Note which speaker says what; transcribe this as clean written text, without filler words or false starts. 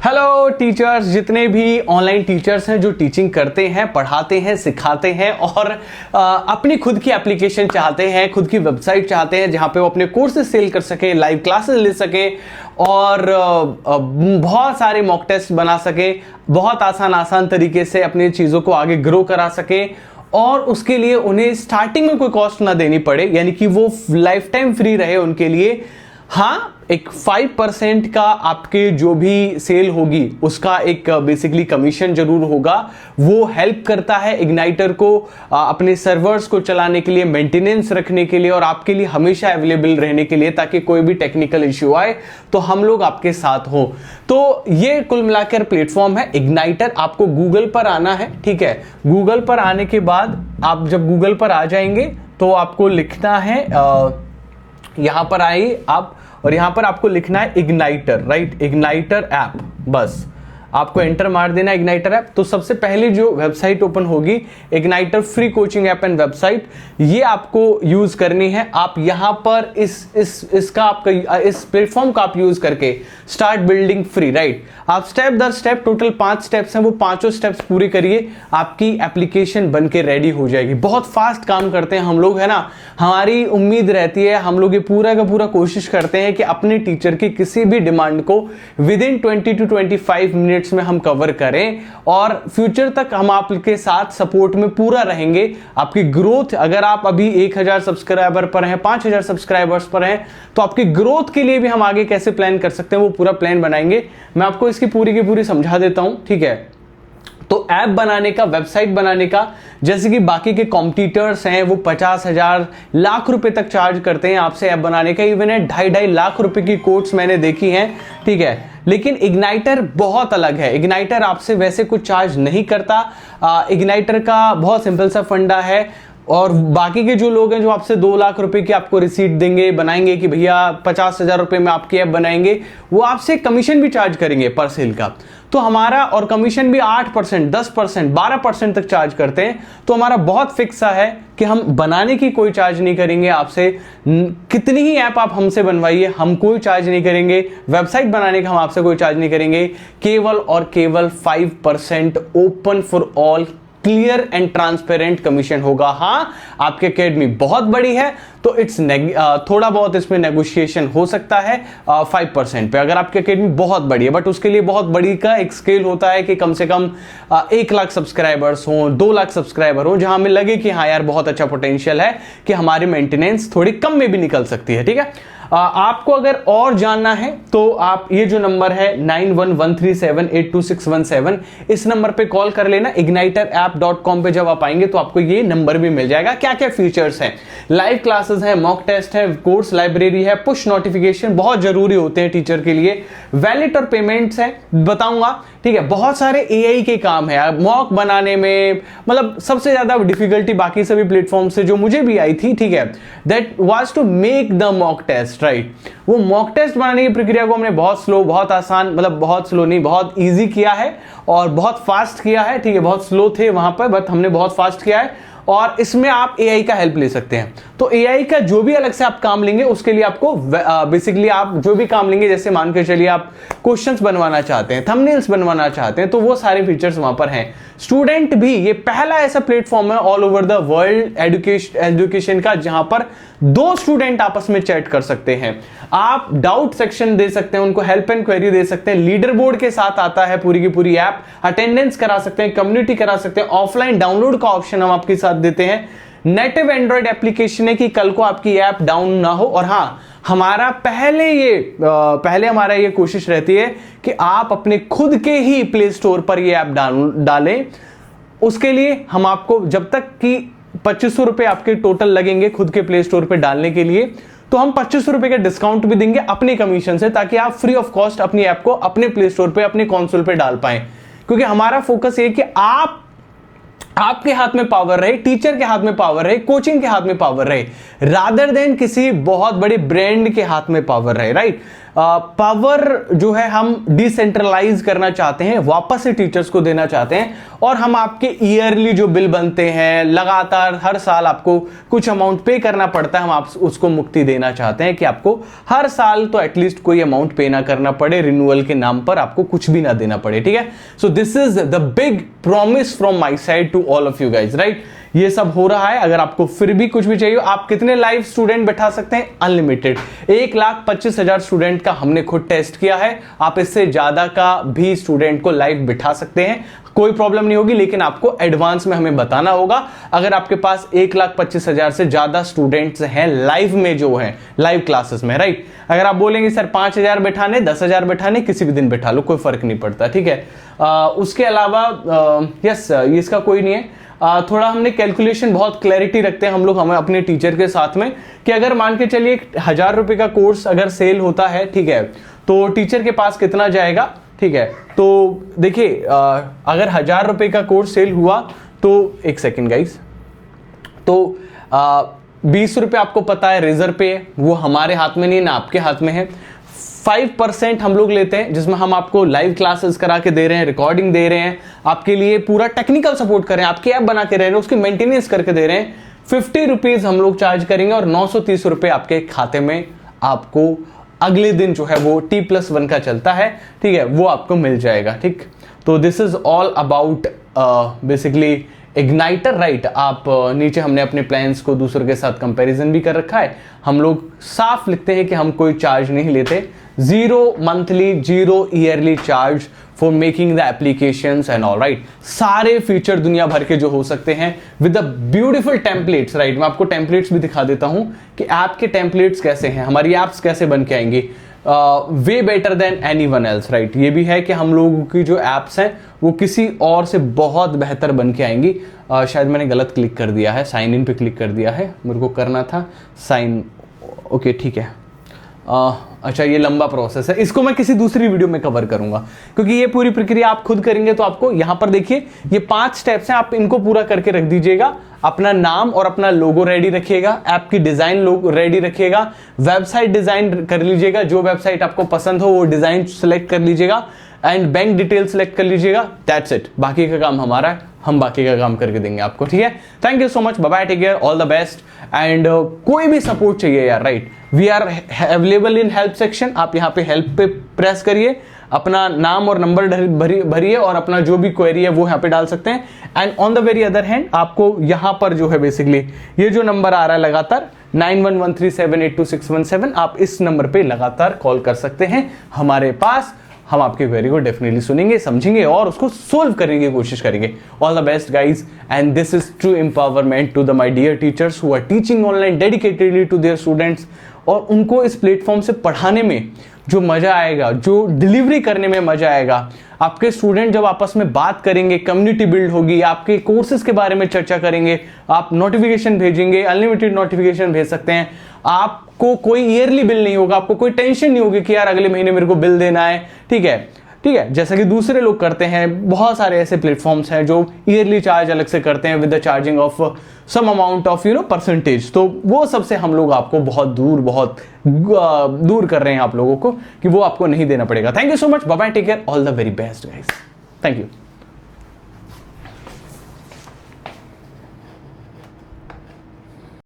Speaker 1: Hello teachers, जितने भी online teachers हैं जो टीचिंग करते हैं, पढ़ाते हैं, सिखाते हैं और अपनी खुद की एप्लीकेशन चाहते हैं, खुद की वेबसाइट चाहते हैं जहां पे वो अपने कोर्सेज सेल कर सकें, लाइव क्लासेस ले सकें और बहुत सारे मॉक टेस्ट बना सकें, बहुत आसान तरीके से अपनी चीज़ों को आगे ग्रो करा सकें और उसके लिए उन्हें स्टार्टिंग में कोई कॉस्ट ना देनी पड़े, यानी कि वो लाइफ टाइम फ्री रहे उनके लिए। हाँ, एक 5% का आपके जो भी सेल होगी उसका एक बेसिकली कमीशन जरूर होगा। वो हेल्प करता है इग्नाइटर को अपने सर्वर्स को चलाने के लिए, मेंटेनेंस रखने के लिए और आपके लिए हमेशा अवेलेबल रहने के लिए, ताकि कोई भी टेक्निकल इश्यू आए तो हम लोग आपके साथ हो। तो ये कुल मिलाकर प्लेटफॉर्म है इग्नाइटर। आपको गूगल पर आना है, ठीक है। गूगल पर आने के बाद आप जब गूगल पर आ जाएंगे तो आपको लिखना है, यहां पर आइए आप और यहां पर आपको लिखना है इग्नाइटर, राइट, इग्नाइटर ऐप। बस आपको एंटर मार देना इग्नाइटर ऐप। तो सबसे पहले जो वेबसाइट ओपन होगी, igniter free coaching app and website, ये आपको यूज करनी है। आप यहां पर इसका आपका इस प्लेटफॉर्म का आप यूज करके स्टार्ट बिल्डिंग फ्री, राइट। आप स्टेप दर स्टेप, टोटल 5 स्टेप्स हैं, वो पांचों स्टेप्स पूरी करिए, आपकी एप्लीकेशन बन के रेडी हो जाएगी। बहुत फास्ट काम करते हैं हम लोग, है ना। हमारी उम्मीद रहती है, हम लोग ये पूरा का पूरा कोशिश करते हैं कि अपने टीचर की किसी भी डिमांड को विद इन 20 to 25 मिनट्स में हम कवर करें और फ्यूचर तक हम आपके साथ सपोर्ट में पूरा रहेंगे। आपकी ग्रोथ, अगर आप अभी 1000 सब्सक्राइबर पर हैं, 5000 सब्सक्राइबर्स पर हैं, तो आपकी ग्रोथ के लिए भी हम आगे कैसे प्लान कर सकते हैं वो पूरा प्लान बनाएंगे। मैं आपको इसकी पूरी की पूरी समझा देता हूं, ठीक है। तो ऐप बनाने का, वेबसाइट बनाने का, जैसे कि बाकी के कॉम्पिटिटर्स हैं वो 50,000 लाख रुपए तक चार्ज करते हैं आपसे ऐप बनाने का। इवन है 2.5 लाख रुपए की कोर्स मैंने देखी हैं, ठीक है। लेकिन इग्नाइटर बहुत अलग है। इग्नाइटर आपसे वैसे कुछ चार्ज नहीं करता। इग्नाइटर का बहुत सिंपल सा फंडा है और बाकी के जो लोग हैं जो आपसे 2 लाख रुपए की आपको रिसीट देंगे, बनाएंगे कि भैया 50,000 रुपए में आपकी ऐप बनाएंगे, वो आपसे कमीशन भी चार्ज करेंगे पर सेल का। तो हमारा और कमीशन भी 8%, 10%, 12% तक चार्ज करते हैं। तो हमारा बहुत फिक्स सा है कि हम बनाने की कोई चार्ज नहीं करेंगे आपसे। कितनी ही ऐप आप हमसे बनवाइए, हम कोई चार्ज नहीं करेंगे। वेबसाइट बनाने का हम आपसे कोई चार्ज नहीं करेंगे। केवल और केवल 5% open for all, clear and transparent commission होगा। हाँ, आपकी एकेडमी बहुत बड़ी है तो इट्स थोड़ा बहुत इसमें नेगोशिएशन हो सकता है 5% पे, अगर आपकी एकेडमी बहुत बड़ी है। बट उसके लिए बहुत बड़ी का एक स्केल होता है कि कम से कम 1 लाख सब्सक्राइबर्स हों, 2 लाख सब्सक्राइबर हों, जहां हमें लगे कि हाँ यार बहुत अच्छा पोटेंशियल है कि हमारी मेंटेनेंस थोड़ी कम में भी निकल सकती है, ठीक है। आपको अगर और जानना है तो आप ये जो नंबर है 9113782617, इस नंबर पे कॉल कर लेना। igniterapp.com पे जब आप आएंगे तो आपको ये नंबर भी मिल जाएगा। क्या क्या फीचर्स हैं, लाइव क्लासेस है, मॉक टेस्ट है, कोर्स लाइब्रेरी है, पुश नोटिफिकेशन बहुत जरूरी होते हैं टीचर के लिए, वैलिड और पेमेंट्स है, बताऊंगा, ठीक है। बहुत सारे एआई के काम है मॉक बनाने में, मतलब सबसे ज्यादा डिफिकल्टी बाकी सभी प्लेटफॉर्म से जो मुझे भी आई थी, ठीक है, that was to make the mock test, right. वो मॉक टेस्ट बनाने की प्रक्रिया को हमने बहुत स्लो, बहुत आसान, मतलब बहुत स्लो नहीं, बहुत इजी किया है और बहुत फास्ट किया है, ठीक है। बहुत स्लो थे वहां पर बट हमने बहुत फास्ट किया है और इसमें आप एआई का हेल्प ले सकते हैं। तो एआई का जो भी अलग से आप काम लेंगे उसके लिए आपको बेसिकली आप जो भी काम लेंगे, जैसे मान के चलिए आप क्वेश्चंस बनवाना चाहते हैं, थंबनेल्स बनवाना चाहते हैं, तो वो सारे फीचर्स वहां पर हैं। स्टूडेंट भी, ये पहला ऐसा प्लेटफॉर्म है all over the world education का जहां पर 2 स्टूडेंट आपस में चैट कर सकते हैं। आप डाउट सेक्शन दे सकते हैं, उनको हेल्प एंड क्वेरी दे सकते हैं, लीडर बोर्ड के साथ आता है पूरी की पूरी ऐप, अटेंडेंस करा सकते हैं, कम्युनिटी करा सकते हैं, ऑफलाइन डाउनलोड का ऑप्शन हम आपके साथ देते हैं। नेटिव एंड्रॉइड एप्लीकेशन है कि कल को आपकी ऐप डाउन ना हो। और हाँ, हमारा पहले हमारा ये कोशिश रहती है कि आप अपने खुद के ही प्ले स्टोर पर ये ऐप डालें। उसके लिए हम आपको जब तक कि 2500 रुपए आपके टोटल लगेंगे खुद के प्ले स्टोर पे डालने के लिए, तो हम 2500 रुपए का डिस्काउंट भी देंगे अपने कमीशन से, ताकि आप फ्री ऑफ कॉस्ट अपनी ऐप को अपने प्ले स्टोर पे, अपने कंसोल पे डाल पाएं। क्योंकि हमारा फोकस ये कि आपके हाथ में पावर रहे, टीचर के हाथ में पावर रहे, कोचिंग के हाथ में पावर रहे, रादर देन किसी बहुत बड़ी ब्रांड के हाथ में पावर रहे, राइट। पावर जो है हम डिसेंट्रलाइज करना चाहते हैं, वापस से टीचर्स को देना चाहते हैं, और हम आपके ईयरली जो बिल बनते हैं, लगातार हर साल आपको कुछ अमाउंट पे करना पड़ता है, हम आप उसको मुक्ति देना चाहते हैं कि आपको हर साल तो एटलीस्ट कोई अमाउंट पे ना करना पड़े, रिन्यूअल के नाम पर आपको कुछ भी ना देना पड़े, ठीक है। So this is the big promise from my side to all of you guys, right. ये सब हो रहा है। अगर आपको फिर भी कुछ भी चाहिए, आप कितने लाइव स्टूडेंट बैठा सकते हैं? अनलिमिटेड। 1,25,000 स्टूडेंट का हमने खुद टेस्ट किया है। आप इससे ज्यादा का भी स्टूडेंट को लाइव बिठा सकते हैं, कोई प्रॉब्लम नहीं होगी, लेकिन आपको एडवांस में हमें बताना होगा। अगर आपके पास 1,25,000 से ज्यादा स्टूडेंट्स हैं लाइव में, जो है लाइव क्लासेस में, राइट। अगर आप बोलेंगे सर 5,000 बैठाने, 10,000 बैठाने, किसी भी दिन बैठा लो, कोई फर्क नहीं पड़ता, ठीक है। उसके अलावा यस, इसका कोई नहीं है। थोड़ा हमने कैलकुलेशन बहुत क्लैरिटी रखते हैं हम लोग, हमें अपने टीचर के साथ में, कि अगर मान के चलिए 1,000 रुपए का कोर्स अगर सेल होता है, ठीक है, तो टीचर के पास कितना जाएगा, ठीक है। तो देखिए, अगर 1,000 रुपए का कोर्स सेल हुआ तो एक सेकेंड गाइस, तो 20 रुपए आपको पता है रिजर्व पे है, वो हमारे हाथ में नहीं, ना आपके हाथ में है। 5% हम लोग लेते हैं, जिसमें हम आपको लाइव क्लासेस करा के दे रहे हैं, रिकॉर्डिंग दे रहे हैं, आपके लिए पूरा टेक्निकल सपोर्ट कर रहे हैं, आपकी ऐप बना के रह रहे हैं, उसकी मेंटेनेंस करके दे रहे हैं। 50 रुपीज हम लोग चार्ज करेंगे और 930 रुपए आपके खाते में आपको अगले दिन जो है वो T+1 का चलता है, ठीक है, वो आपको मिल जाएगा, ठीक। तो this is all about basically igniter, right. आप नीचे हमने अपने प्लान्स को दूसरों के साथ कंपैरिजन भी कर रखा है। हम लोग साफ लिखते हैं कि हम कोई चार्ज नहीं लेते, 0 monthly 0 yearly charge for making the applications and all, right. सारे फीचर दुनिया भर के जो हो सकते हैं with the beautiful templates, right. मैं आपको टेम्पलेट्स भी दिखा देता हूं कि ऐप के टेम्पलेट्स कैसे हैं, हमारी ऐप्स कैसे बन के आएंगी, way better than anyone else, right. ये भी है कि हम लोगों की जो एप्स हैं वो किसी और से बहुत बेहतर बन के आएंगी। शायद मैंने गलत क्लिक कर दिया है, साइन इन पे क्लिक कर दिया है, मेरे को करना था साइन, ओके ठीक है। अच्छा, ये लंबा प्रोसेस है, इसको मैं किसी दूसरी वीडियो में कवर करूंगा, क्योंकि ये पूरी प्रक्रिया आप खुद करेंगे तो आपको यहां पर देखिए ये 5 स्टेप्स हैं, आप इनको पूरा करके रख दीजिएगा। अपना नाम और अपना लोगो रेडी रखिएगा, ऐप की डिजाइन लोगो रेडी रखिएगा, वेबसाइट डिजाइन कर लीजिएगा, जो वेबसाइट आपको पसंद हो वो डिजाइन सेलेक्ट कर लीजिएगा, एंड बैंक डिटेल सेलेक्ट कर लीजिएगा। दैट्स इट, बाकी का काम हमारा है, हम बाकी का काम करके देंगे आपको, ठीक है। Thank you so much, bye bye, take care, all the best. And कोई भी सपोर्ट चाहिए यार, right, we are available in help section. आप यहाँ पे हेल्प पे प्रेस करिए, अपना नाम और नंबर भरिए और अपना जो भी क्वेरी है वो यहाँ पे डाल सकते हैं। And on the very other hand, आपको यहाँ पर जो है बेसिकली ये जो नंबर आ रहा है लगातार 9113782617, आप इस नंबर पे लगातार कॉल कर सकते हैं हमारे पास। हम आपके क्वेरी को डेफिनेटली सुनेंगे, समझेंगे और उसको सोल्व करने की कोशिश करेंगे। All the best guys, and this is true empowerment to the my dear teachers who are teaching online dedicatedly to their students. और उनको इस प्लेटफॉर्म से पढ़ाने में जो मजा आएगा, जो डिलीवरी करने में मजा आएगा, आपके स्टूडेंट जब आपस में बात करेंगे, कम्युनिटी बिल्ड होगी, आपके कोर्सेज के बारे में चर्चा करेंगे, आप नोटिफिकेशन भेजेंगे, अनलिमिटेड नोटिफिकेशन भेज सकते हैं, आपको कोई ईयरली बिल नहीं होगा, आपको कोई टेंशन नहीं होगी कि यार अगले महीने मेरे को बिल देना है, ठीक है, ठीक है, जैसा कि दूसरे लोग करते हैं। बहुत सारे ऐसे प्लेटफॉर्म्स हैं जो ईयरली चार्ज अलग से करते हैं with the charging of some amount of percentage. तो वो सबसे हम लोग आपको बहुत दूर कर रहे हैं आप लोगों को, कि वो आपको नहीं देना पड़ेगा। Thank you so much, bye bye, take care, all the very best guys, thank you.